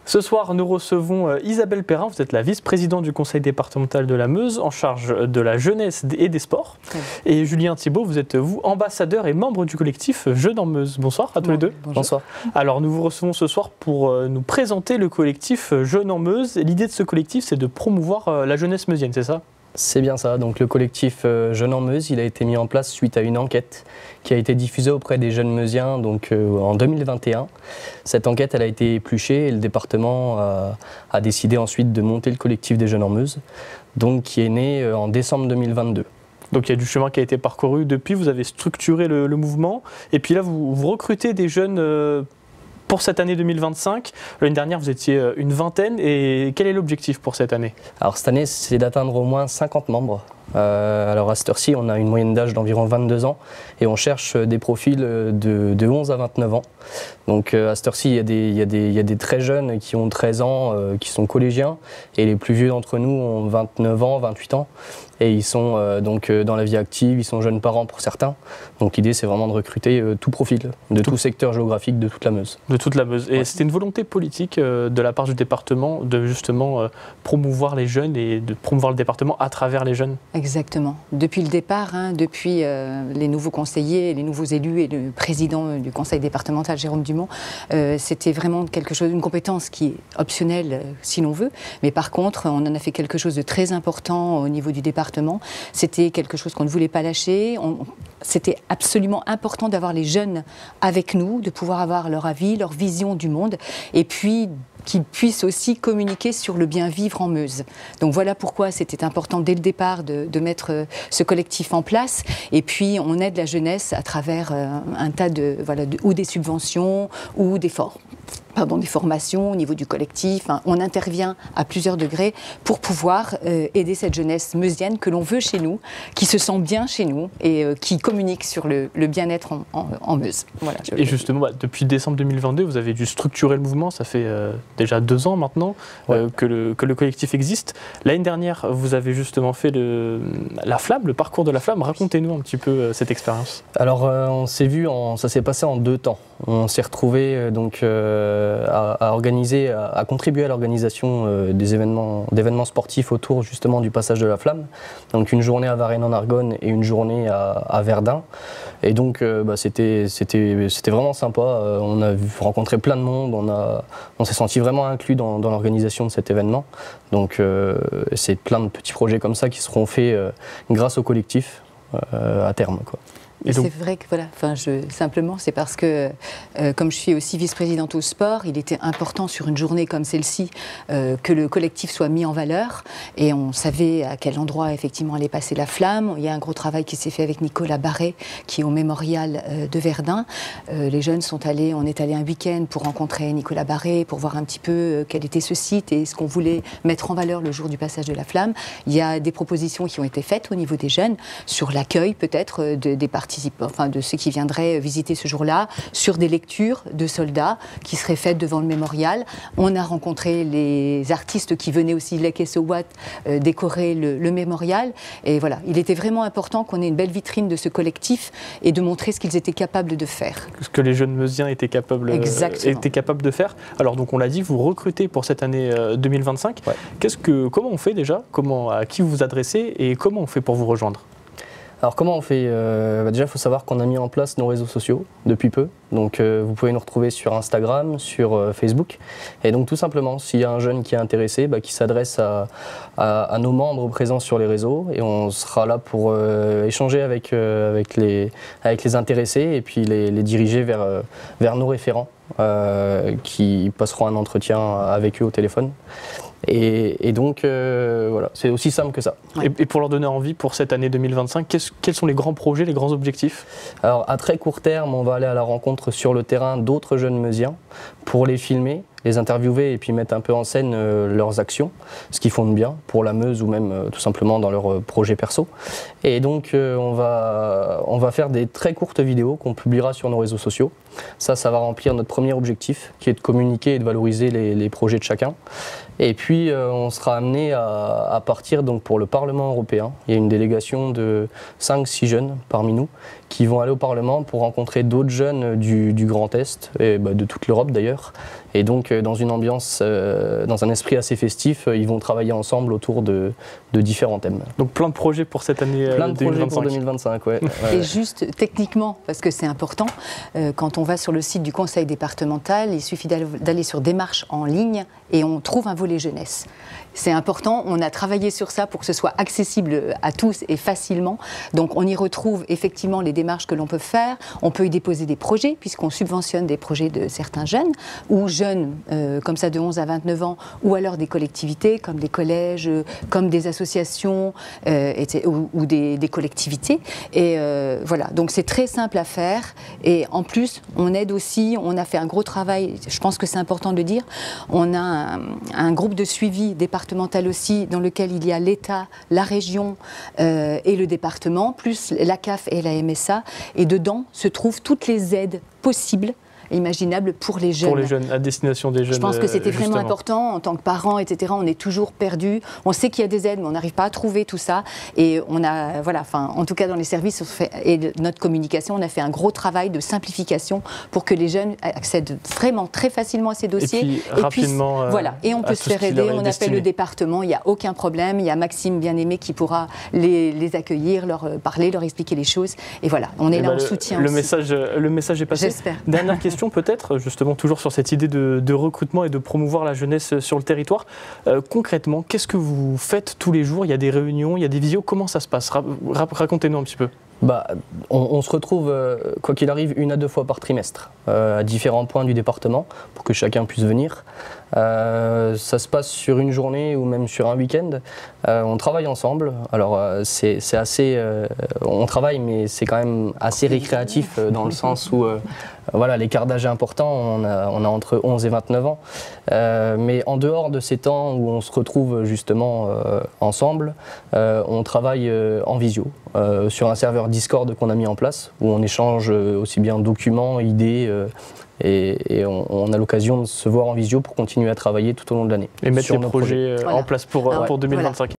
Ce soir, nous recevons Isabelle Perrin, vous êtes la vice-présidente du conseil départemental de la Meuse, en charge de la jeunesse et des sports. Oui. Et Julien Thibault, vous êtes ambassadeur et membre du collectif Jeunes en Meuse. Bonsoir à tous les deux. Bonjour. Bonsoir. Alors nous vous recevons ce soir pour nous présenter le collectif Jeunes en Meuse. L'idée de ce collectif, c'est de promouvoir la jeunesse meusienne, c'est ça ? C'est bien ça. Donc le collectif Jeunes en Meuse, il a été mis en place suite à une enquête qui a été diffusée auprès des jeunes meusiens en 2021. Cette enquête, elle a été épluchée et le département a décidé ensuite de monter le collectif des Jeunes en Meuse, donc qui est né en décembre 2022. Donc il y a du chemin qui a été parcouru depuis, vous avez structuré le mouvement et puis là vous recrutez des jeunes pour cette année 2025. L'année dernière, vous étiez une vingtaine. Et quel est l'objectif pour cette année ? Alors cette année, c'est d'atteindre au moins 50 membres. Alors à cette heure-ci, on a une moyenne d'âge d'environ 22 ans et on cherche des profils de 11 à 29 ans. Donc à cette heure-ci, il y a des très jeunes qui ont 13 ans, qui sont collégiens, et les plus vieux d'entre nous ont 29 ans, 28 ans. Et ils sont donc dans la vie active, ils sont jeunes parents pour certains. Donc l'idée, c'est vraiment de recruter tout profil, de tout secteur géographique de toute la Meuse. De toute la Meuse. Et c'était une volonté politique de la part du département de justement promouvoir les jeunes et de promouvoir le département à travers les jeunes. Exactement. Depuis le départ, depuis les nouveaux conseillers, les nouveaux élus et le président du conseil départemental, Jérôme Dumont, c'était vraiment une compétence qui est optionnelle si l'on veut. Mais par contre, on en a fait quelque chose de très important au niveau du département. C'était quelque chose qu'on ne voulait pas lâcher. C'était absolument important d'avoir les jeunes avec nous, de pouvoir avoir leur avis, leur vision du monde, et puis qu'ils puissent aussi communiquer sur le bien vivre en Meuse. Donc voilà pourquoi c'était important dès le départ de mettre ce collectif en place. Et puis on aide la jeunesse à travers un tas ou des subventions ou des formations au niveau du collectif. On intervient à plusieurs degrés pour pouvoir aider cette jeunesse meusienne que l'on veut chez nous, qui se sent bien chez nous et qui communique sur le bien-être en Meuse. Voilà, et justement, depuis décembre 2022, vous avez dû structurer le mouvement. Ça fait déjà 2 ans maintenant que le collectif existe. L'année dernière, vous avez justement fait la flamme, le parcours de la flamme. Racontez-nous un petit peu cette expérience. Alors, on s'est vu, ça s'est passé en 2 temps. On s'est retrouvés à contribuer à l'organisation d'événements sportifs autour justement du passage de la flamme. Donc une journée à Varennes-en-Argonne et une journée à Verdun. Et donc c'était vraiment sympa. On a rencontré plein de monde, on s'est senti vraiment inclus dans l'organisation de cet événement. Donc c'est plein de petits projets comme ça qui seront faits grâce au collectif à terme, quoi. C'est vrai que simplement c'est parce que comme je suis aussi vice-présidente au sport, il était important sur une journée comme celle-ci que le collectif soit mis en valeur et on savait à quel endroit effectivement allait passer la flamme. Il y a un gros travail qui s'est fait avec Nicolas Barret qui est au mémorial de Verdun. Les jeunes on est allé un week-end pour rencontrer Nicolas Barret, pour voir un petit peu quel était ce site et ce qu'on voulait mettre en valeur le jour du passage de la flamme. Il y a des propositions qui ont été faites au niveau des jeunes sur l'accueil peut-être des participants, de ceux qui viendraient visiter ce jour-là, sur des lectures de soldats qui seraient faites devant le mémorial. On a rencontré les artistes qui venaient aussi, Lek et Sowat, décorer le mémorial. Et voilà, il était vraiment important qu'on ait une belle vitrine de ce collectif et de montrer ce qu'ils étaient capables de faire. Ce que les jeunes meusiens étaient capables de faire. Alors donc on l'a dit, vous recrutez pour cette année 2025. Ouais. Comment on fait déjà ? À qui vous vous adressez et comment on fait pour vous rejoindre ? Alors comment on fait ? Déjà, il faut savoir qu'on a mis en place nos réseaux sociaux depuis peu. Donc vous pouvez nous retrouver sur Instagram, sur Facebook. Et donc tout simplement, s'il y a un jeune qui est intéressé, qui s'adresse à nos membres présents sur les réseaux, et on sera là pour échanger avec les intéressés et puis les diriger vers nos référents qui passeront un entretien avec eux au téléphone. Et donc, voilà, c'est aussi simple que ça. Ouais. Et pour leur donner envie pour cette année 2025, quels sont les grands projets, les grands objectifs ? Alors, à très court terme, on va aller à la rencontre sur le terrain d'autres jeunes meusiens pour les filmer, les interviewer et puis mettre un peu en scène leurs actions, ce qu'ils font de bien pour la Meuse ou même tout simplement dans leurs projets perso. Et donc on va faire des très courtes vidéos qu'on publiera sur nos réseaux sociaux. Ça va remplir notre premier objectif qui est de communiquer et de valoriser les projets de chacun. Et puis on sera amené à partir donc, pour le Parlement européen. Il y a une délégation de 5-6 jeunes parmi nous qui vont aller au Parlement pour rencontrer d'autres jeunes du Grand Est et de toute l'Europe d'ailleurs. Et donc 2025, dans une ambiance, dans un esprit assez festif, ils vont travailler ensemble autour de différents thèmes. Donc plein de projets pour cette année 2025. Plein de projets pour 2025, ouais. Et juste techniquement, parce que c'est important, quand on va sur le site du conseil départemental, il suffit d'aller sur démarches en ligne et on trouve un volet jeunesse. C'est important, on a travaillé sur ça pour que ce soit accessible à tous et facilement. Donc on y retrouve effectivement les démarches que l'on peut faire. On peut y déposer des projets, puisqu'on subventionne des projets de certains jeunes, ou jeunes comme ça de 11 à 29 ans, ou alors des collectivités, comme des collèges, comme des associations ou des collectivités. Et voilà, donc c'est très simple à faire. Et en plus, on aide aussi, on a fait un gros travail, je pense que c'est important de le dire, on a un groupe de suivi départemental aussi, dans lequel il y a l'État, la région et le département, plus la CAF et la MSA. Et dedans se trouvent toutes les aides possibles, imaginables pour les jeunes. Pour les jeunes, à destination des jeunes. Je pense que c'était vraiment justement important en tant que parents, etc. On est toujours perdus. On sait qu'il y a des aides, mais on n'arrive pas à trouver tout ça. Et on a, voilà, enfin, en tout cas dans les services et notre communication, on a fait un gros travail de simplification pour que les jeunes accèdent vraiment très facilement à ces dossiers. Et puis rapidement, voilà. Et on peut se faire aider. On appelle le département. Il n'y a aucun problème. Il y a Maxime Bien-Aimé qui pourra les accueillir, leur parler, leur expliquer les choses. Et voilà, on est là en soutien. Le message est passé. J'espère. Dernière question peut-être, justement toujours sur cette idée de recrutement et de promouvoir la jeunesse sur le territoire. Concrètement, qu'est-ce que vous faites tous les jours? Il y a des réunions, il y a des visios, comment ça se passe? Racontez-nous un petit peu. On se retrouve, quoi qu'il arrive, 1 à 2 fois par trimestre, à différents points du département, pour que chacun puisse venir. Ça se passe sur une journée ou même sur un week-end. On travaille ensemble. Alors, c'est assez... on travaille, mais c'est quand même assez récréatif, dans le sens où voilà, l'écart d'âge est important. On a entre 11 et 29 ans. Mais en dehors de ces temps où on se retrouve justement ensemble, on travaille en visio, sur un serveur Discord qu'on a mis en place, où on échange aussi bien documents, idées, et on a l'occasion de se voir en visio pour continuer à travailler tout au long de l'année. Et mettre les projets en place pour 2025. Voilà.